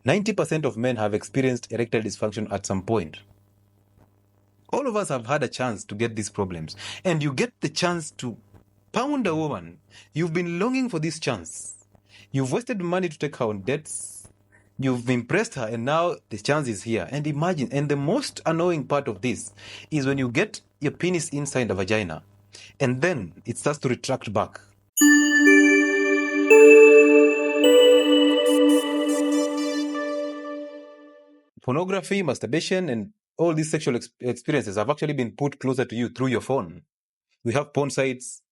90% of men have experienced erectile dysfunction at some point. All of us have had a chance to get these problems, and you get the chance to pound a woman. You've been longing for this chance. You've wasted money to take her on dates. You've impressed her, and now the chance is here. And imagine, and the most annoying part of this is when you get your penis inside the vagina, and then it starts to retract back. Pornography, masturbation, and all these sexual experiences have actually been put closer to you through your phone. We have porn sites,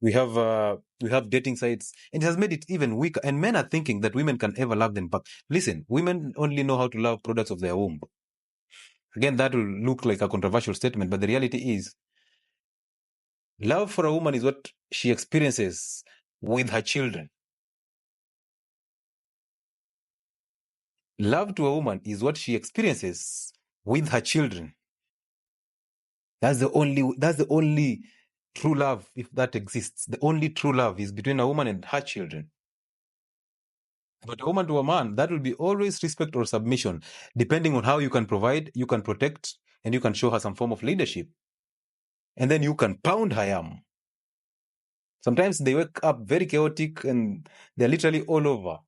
we have dating sites, and it has made it even weaker. And men are thinking that women can ever love them back. Listen, women only know how to love products of their womb. Again, that will look like a controversial statement, but the reality is, love for a woman is what she experiences with her children. Love to a woman is what she experiences with her children. That's the only true love, if that exists. The only true love is between a woman and her children. But a woman to a man, that will be always respect or submission, depending on how you can provide, you can protect, and you can show her some form of leadership. And then you can pound her yam. Sometimes they wake up very chaotic and they're literally all over.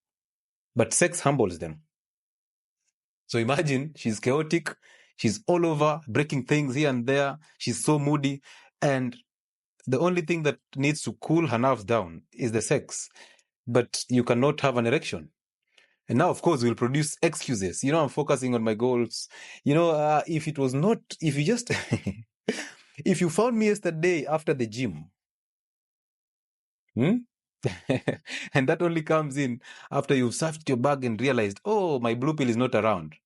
But sex humbles them. So imagine she's chaotic, she's all over, breaking things here and there, she's so moody, and the only thing that needs to cool her nerves down is the sex. But you cannot have an erection. And now, of course, we'll produce excuses. I'm focusing on my goals. If you found me yesterday after the gym, and that only comes in after you've searched your bag and realized, oh, my blue pill is not around.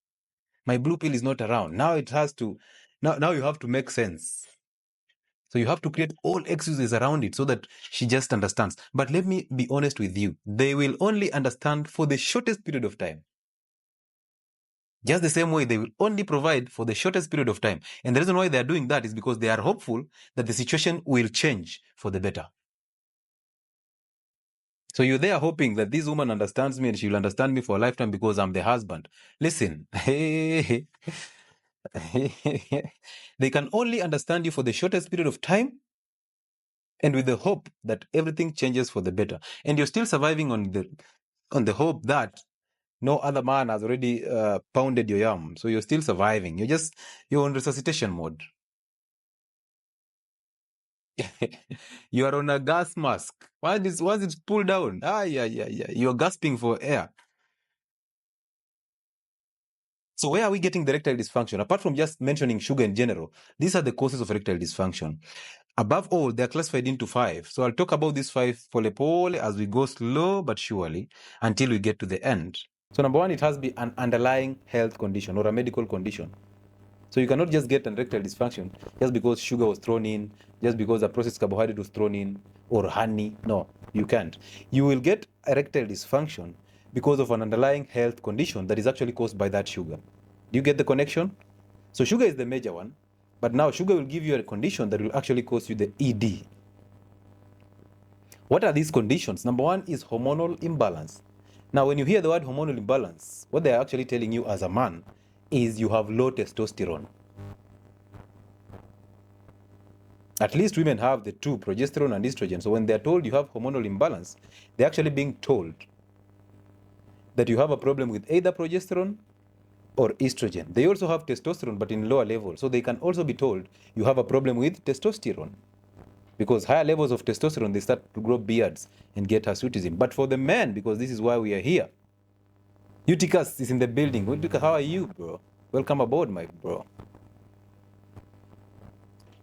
My blue pill is not around. Now now you have to make sense. So you have to create all excuses around it so that she just understands. But let me be honest with you. They will only understand for the shortest period of time. Just the same way they will only provide for the shortest period of time. And the reason why they are doing that is because they are hopeful that the situation will change for the better. So you're there hoping that this woman understands me and she will understand me for a lifetime because I'm the husband. Listen, they can only understand you for the shortest period of time and with the hope that everything changes for the better. And you're still surviving on the hope that no other man has already pounded your yam. So you're still surviving. You're on resuscitation mode. You are on a gas mask. Once it's pulled down, you're gasping for air. So where are we getting the erectile dysfunction? Apart from just mentioning sugar in general, these are the causes of erectile dysfunction. Above all, they're classified into 5. So I'll talk about these 5 pole as we go slow but surely until we get to the end. So number 1, it has to be an underlying health condition or a medical condition. So you cannot just get an erectile dysfunction just because sugar was thrown in, just because a processed carbohydrate was thrown in, or honey. No, you can't. You will get erectile dysfunction because of an underlying health condition that is actually caused by that sugar. Do you get the connection? So sugar is the major one, but now sugar will give you a condition that will actually cause you the ED. What are these conditions? Number 1 is hormonal imbalance. Now, when you hear the word hormonal imbalance, what they're actually telling you as a man is you have low testosterone. At least women have the two, progesterone and estrogen. So when they're told you have hormonal imbalance, they're actually being told that you have a problem with either progesterone or estrogen. They also have testosterone, but in lower levels. So they can also be told you have a problem with testosterone. Because higher levels of testosterone, they start to grow beards and get hirsutism. But for the men, because this is why we are here, Eutychus is in the building. Eutychus, how are you, bro? Welcome aboard, my bro.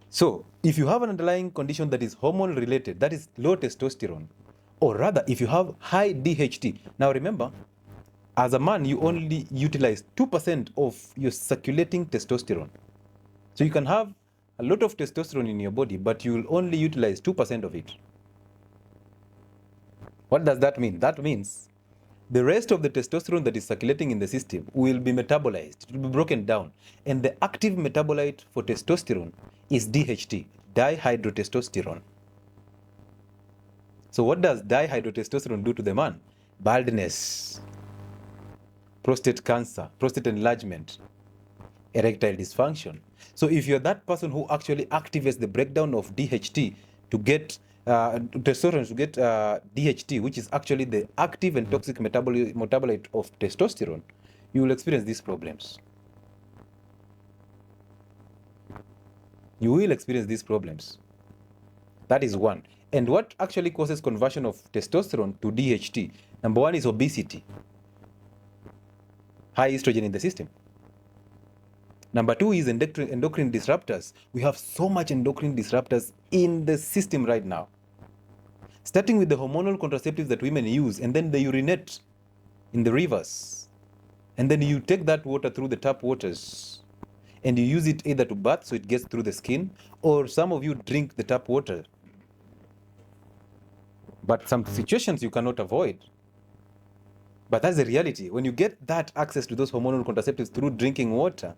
So, if you have an underlying condition that is hormone related, that is low testosterone, or rather, if you have high DHT. Now remember, as a man, you only utilize 2% of your circulating testosterone. So you can have a lot of testosterone in your body, but you will only utilize 2% of it. What does that mean? That means the rest of the testosterone that is circulating in the system will be metabolized, it will be broken down. And the active metabolite for testosterone is DHT, dihydrotestosterone. So what does dihydrotestosterone do to the man? Baldness. prostate cancer, prostate enlargement, erectile dysfunction. So if you're that person who actually activates the breakdown of DHT to get testosterone to get DHT, which is actually the active and toxic metabolite of testosterone, you will experience these problems. You will experience these problems. That is one. And what actually causes conversion of testosterone to DHT? Number one is obesity, high estrogen in the system. Number two is endocrine disruptors. We have so much endocrine disruptors in the system right now. Starting with the hormonal contraceptives that women use, and then they urinate in the rivers. And then you take that water through the tap waters, and you use it either to bath so it gets through the skin, or some of you drink the tap water. But some situations you cannot avoid. But that's the reality. When you get that access to those hormonal contraceptives through drinking water,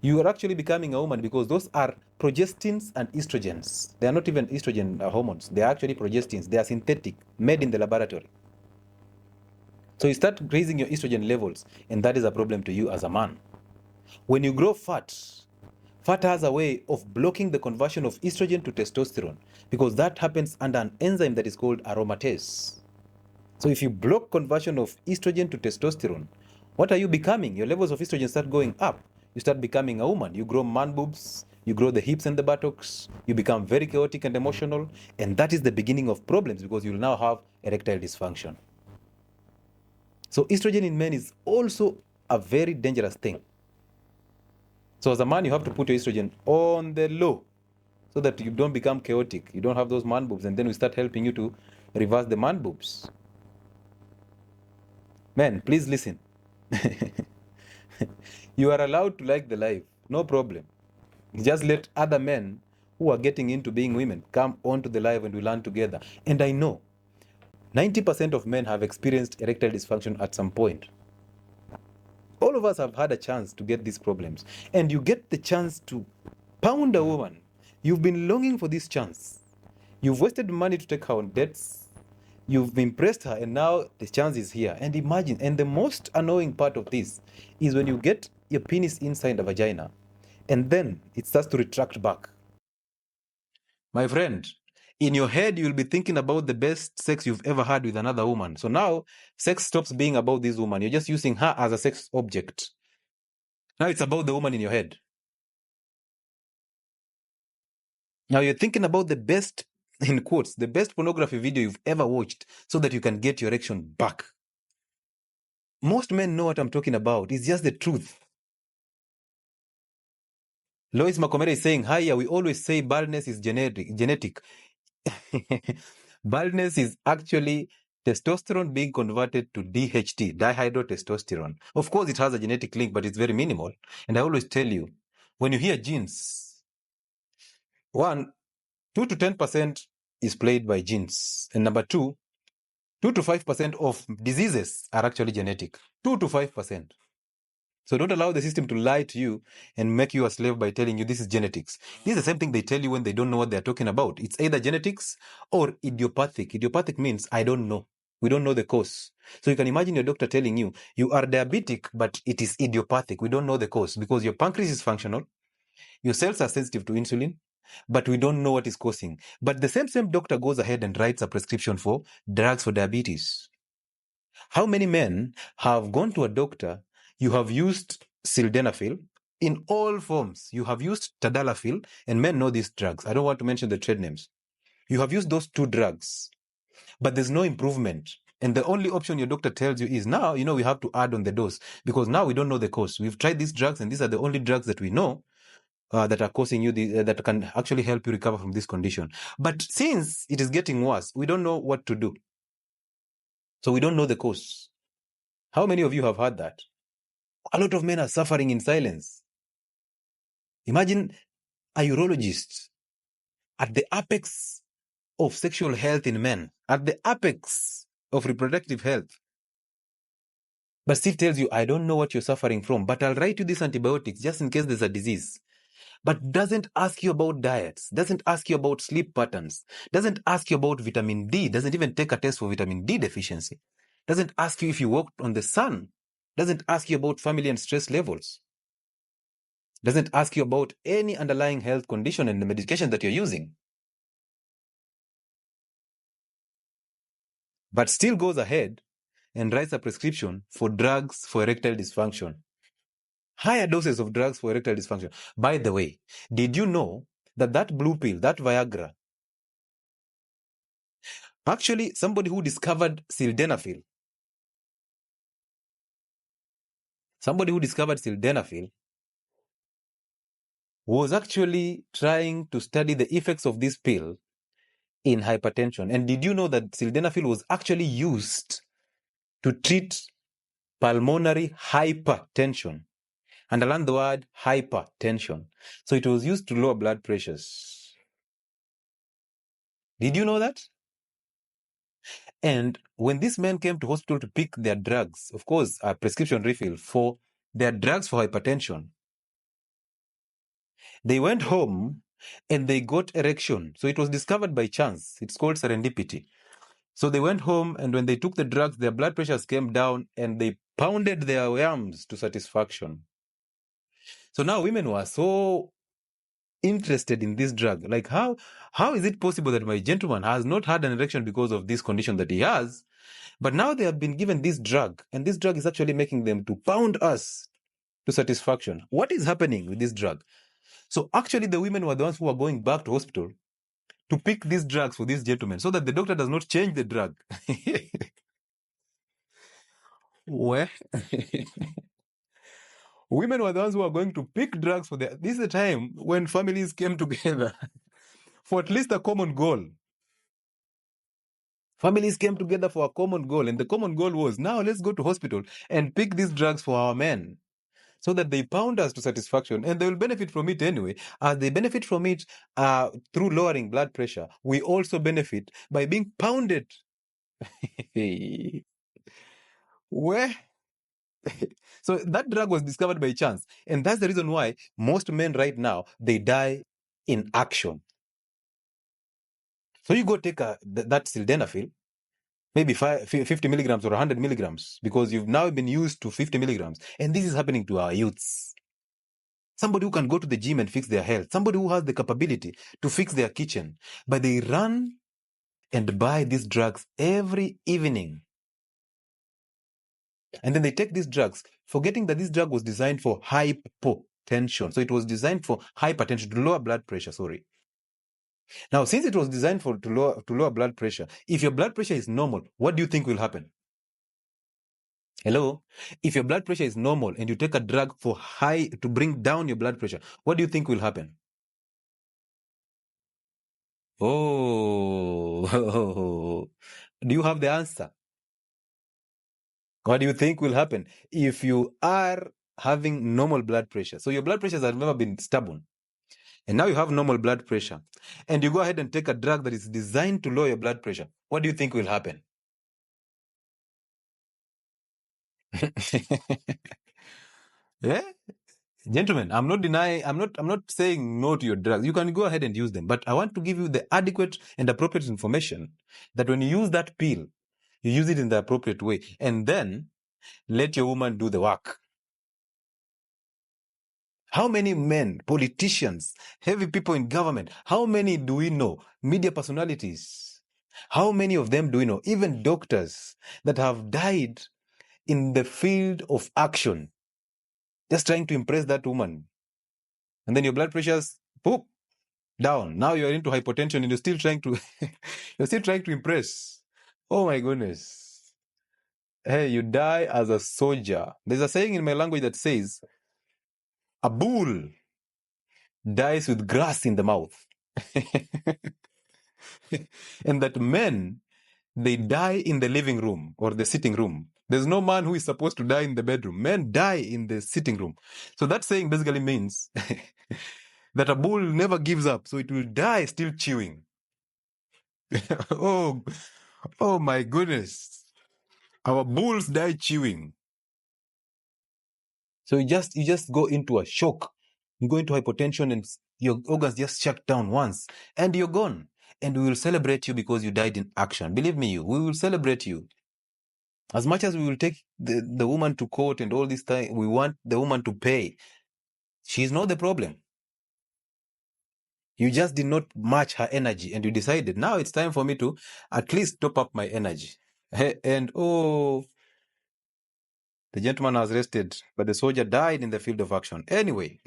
you are actually becoming a woman, because those are progestins and estrogens. They are not even estrogen hormones. They are actually progestins. They are synthetic, made in the laboratory. So you start raising your estrogen levels, and that is a problem to you as a man. When you grow fat, fat has a way of blocking the conversion of estrogen to testosterone, because that happens under an enzyme that is called aromatase. So if you block conversion of estrogen to testosterone, what are you becoming? Your levels of estrogen start going up. You start becoming a woman. You grow man boobs, you grow the hips and the buttocks, you become very chaotic and emotional, and that is the beginning of problems, because you will now have erectile dysfunction. So estrogen in men is also a very dangerous thing. So as a man, you have to put your estrogen on the low so that you don't become chaotic. You don't have those man boobs, and then we start helping you to reverse the man boobs. Men, please listen. You are allowed to like the life, no problem. Just let other men who are getting into being women come onto the live, and we learn together. And I know 90% of men have experienced erectile dysfunction at some point. All of us have had a chance to get these problems, and you get the chance to pound a woman. You've been longing for this chance. You've wasted money to take her on dates. You've impressed her, and now the chance is here. And imagine, and the most annoying part of this is when you get your penis inside the vagina, and then it starts to retract back. My friend, in your head, you'll be thinking about the best sex you've ever had with another woman. So now, sex stops being about this woman. You're just using her as a sex object. Now it's about the woman in your head. Now you're thinking about the best, in quotes, the best pornography video you've ever watched, so that you can get your erection back. Most men know what I'm talking about. It's just the truth. Lois Makomere is saying, hiya, we always say baldness is genetic. Baldness is actually testosterone being converted to DHT, dihydrotestosterone. Of course, it has a genetic link, but it's very minimal. And I always tell you, when you hear genes, 2 to 10% is played by genes. And number 2 to 5% of diseases are actually genetic. 2 to 5%. So don't allow the system to lie to you and make you a slave by telling you this is genetics. This is the same thing they tell you when they don't know what they're talking about. It's either genetics or idiopathic. Idiopathic means I don't know. We don't know the cause. So you can imagine your doctor telling you, you are diabetic, but it is idiopathic. We don't know the cause, because your pancreas is functional. Your cells are sensitive to insulin, but we don't know what is causing. But the same doctor goes ahead and writes a prescription for drugs for diabetes. How many men have gone to a doctor? You have used sildenafil in all forms. You have used tadalafil, and men know these drugs. I don't want to mention the trade names. You have used those 2 drugs, but there's no improvement. And the only option your doctor tells you is, now, we have to add on the dose, because now we don't know the cause. We've tried these drugs, and these are the only drugs that we know that are causing you, that can actually help you recover from this condition. But since it is getting worse, we don't know what to do. So we don't know the cause. How many of you have heard that? A lot of men are suffering in silence. Imagine a urologist at the apex of sexual health in men, at the apex of reproductive health, but still tells you, I don't know what you're suffering from, but I'll write you these antibiotics just in case there's a disease. But doesn't ask you about diets, doesn't ask you about sleep patterns, doesn't ask you about vitamin D, doesn't even take a test for vitamin D deficiency, doesn't ask you if you walked on the sun Doesn't ask you about family and stress levels. Doesn't ask you about any underlying health condition and the medication that you're using. But still goes ahead and writes a prescription for drugs for erectile dysfunction. Higher doses of drugs for erectile dysfunction. By the way, did you know that that blue pill, that Viagra, actually somebody who discovered sildenafil, was actually trying to study the effects of this pill in hypertension. And did you know that sildenafil was actually used to treat pulmonary hypertension? Underline the word hypertension. So it was used to lower blood pressures. Did you know that? And when these men came to hospital to pick their drugs, of course, a prescription refill for their drugs for hypertension, they went home and they got erection. So it was discovered by chance. It's called serendipity. So they went home, and when they took the drugs, their blood pressures came down and they pounded their yams to satisfaction. So now women were so interested in this drug. Like, how is it possible that my gentleman has not had an erection because of this condition that he has? But now they have been given this drug, and this drug is actually making them to pound us to satisfaction. What is happening with this drug? So actually the women were the ones who were going back to hospital to pick these drugs for these gentlemen so that the doctor does not change the drug. Well, women were the ones who were going to pick drugs for this is a time when families came together for at least a common goal. Families came together for a common goal, and the common goal was, now let's go to hospital and pick these drugs for our men so that they pound us to satisfaction, and they will benefit from it anyway. As they benefit from it through lowering blood pressure, we also benefit by being pounded. Where? So that drug was discovered by chance, and that's the reason why most men right now, they die in action. So you go take that sildenafil, maybe 50 milligrams or 100 milligrams, because you've now been used to 50 milligrams. And this is happening to our youths. Somebody who can go to the gym and fix their health. Somebody who has the capability to fix their kitchen. But they run and buy these drugs every evening. And then they take these drugs, forgetting that this drug was designed for hypotension. So it was designed for hypertension, to lower blood pressure, sorry. Now, since it was designed to lower blood pressure, if your blood pressure is normal, what do you think will happen? Hello? If your blood pressure is normal and you take a drug for to bring down your blood pressure, what do you think will happen? Oh, do you have the answer? What do you think will happen if you are having normal blood pressure? So your blood pressures have never been stubborn. And now you have normal blood pressure. And you go ahead and take a drug that is designed to lower your blood pressure. What do you think will happen? Yeah? Gentlemen, I'm not saying no to your drugs. You can go ahead and use them. But I want to give you the adequate and appropriate information that when you use that pill, you use it in the appropriate way. And then let your woman do the work. How many men, politicians, heavy people in government, how many do we know? Media personalities. How many of them do we know? Even doctors that have died in the field of action, just trying to impress that woman. And then your blood pressure's poop down. Now you're into hypotension and you're still trying to impress. Oh my goodness. Hey, you die as a soldier. There's a saying in my language that says, a bull dies with grass in the mouth. And that men, they die in the living room or the sitting room. There's no man who is supposed to die in the bedroom. Men die in the sitting room. So that saying basically means that a bull never gives up. So it will die still chewing. oh my goodness. Our bulls die chewing. So you just go into a shock. You go into hypotension and your organs just shut down once and you're gone. And we will celebrate you because you died in action. Believe me, we will celebrate you. As much as we will take the woman to court and all this time, we want the woman to pay. She's not the problem. You just did not match her energy, and you decided, now it's time for me to at least top up my energy. And the gentleman was arrested, but the soldier died in the field of action. Anyway,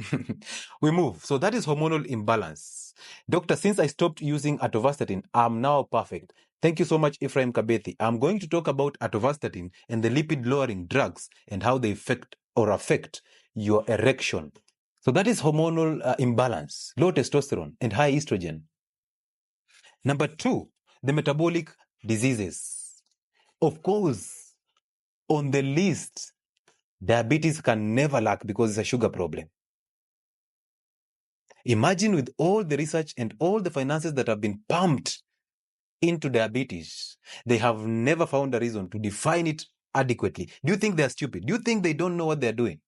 we move. So that is hormonal imbalance. Doctor, since I stopped using atorvastatin, I'm now perfect. Thank you so much, Ephraim Kabethi. I'm going to talk about atorvastatin and the lipid-lowering drugs and how they affect your erection. So that is hormonal imbalance, low testosterone and high estrogen. Number 2, the metabolic diseases. Of course, on the list, diabetes can never lack because it's a sugar problem. Imagine with all the research and all the finances that have been pumped into diabetes, they have never found a reason to define it adequately. Do you think they're stupid? Do you think they don't know what they're doing?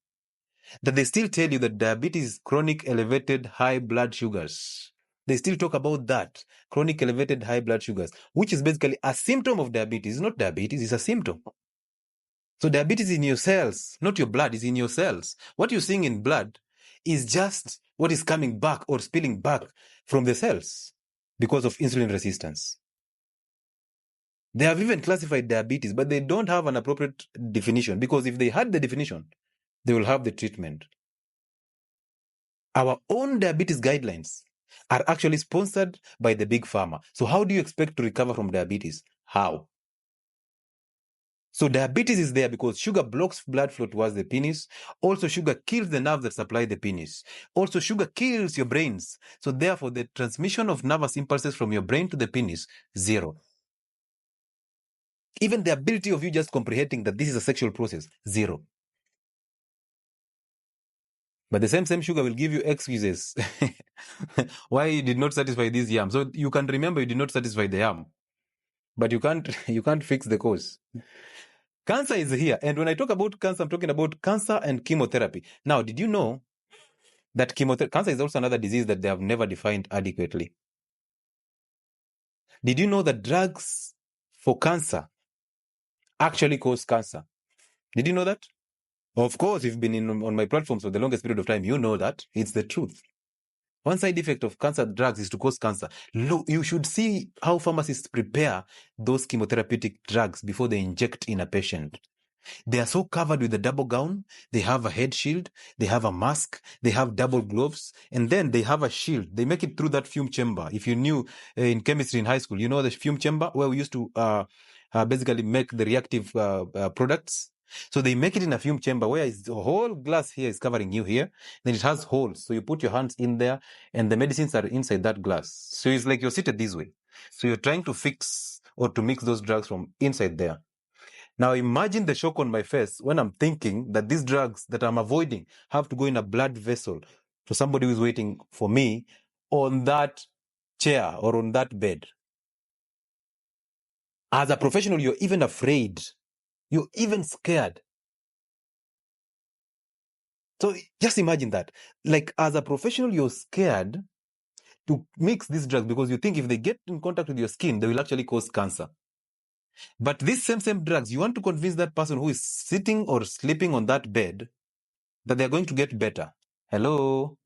That they still tell you that diabetes is chronic elevated high blood sugars. They still talk about that, chronic elevated high blood sugars, which is basically a symptom of diabetes. It's not diabetes, it's a symptom. So diabetes is in your cells, not your blood, is in your cells. What you're seeing in blood is just what is coming back or spilling back from the cells because of insulin resistance. They have even classified diabetes, but they don't have an appropriate definition, because if they had the definition, they will have the treatment. Our own diabetes guidelines are actually sponsored by the big pharma. So how do you expect to recover from diabetes? How? So diabetes is there because sugar blocks blood flow towards the penis. Also, sugar kills the nerves that supply the penis. Also, sugar kills your brains. So therefore, the transmission of nervous impulses from your brain to the penis, 0. Even the ability of you just comprehending that this is a sexual process, 0. But the same sugar will give you excuses why you did not satisfy this yam. So you can remember you did not satisfy the yam, but you can't fix the cause. Cancer is here. And when I talk about cancer, I'm talking about cancer and chemotherapy. Now, did you know that cancer is also another disease that they have never defined adequately? Did you know that drugs for cancer actually cause cancer? Did you know that? Of course, if you've been on my platforms for the longest period of time, you know that. It's the truth. One side effect of cancer drugs is to cause cancer. Look, you should see how pharmacists prepare those chemotherapeutic drugs before they inject in a patient. They are so covered with a double gown. They have a head shield. They have a mask. They have double gloves. And then they have a shield. They make it through that fume chamber. If you knew in chemistry in high school, you know the fume chamber where we used to basically make the reactive products. So they make it in a fume chamber where the whole glass here is covering you here. Then it has holes. So you put your hands in there and the medicines are inside that glass. So it's like you're seated this way. So you're trying to fix or to mix those drugs from inside there. Now imagine the shock on my face when I'm thinking that these drugs that I'm avoiding have to go in a blood vessel to somebody who's waiting for me on that chair or on that bed. As a professional, you're even afraid. You're even scared. So just imagine that. Like as a professional, you're scared to mix these drugs because you think if they get in contact with your skin, they will actually cause cancer. But these same drugs, you want to convince that person who is sitting or sleeping on that bed that they're going to get better. Hello?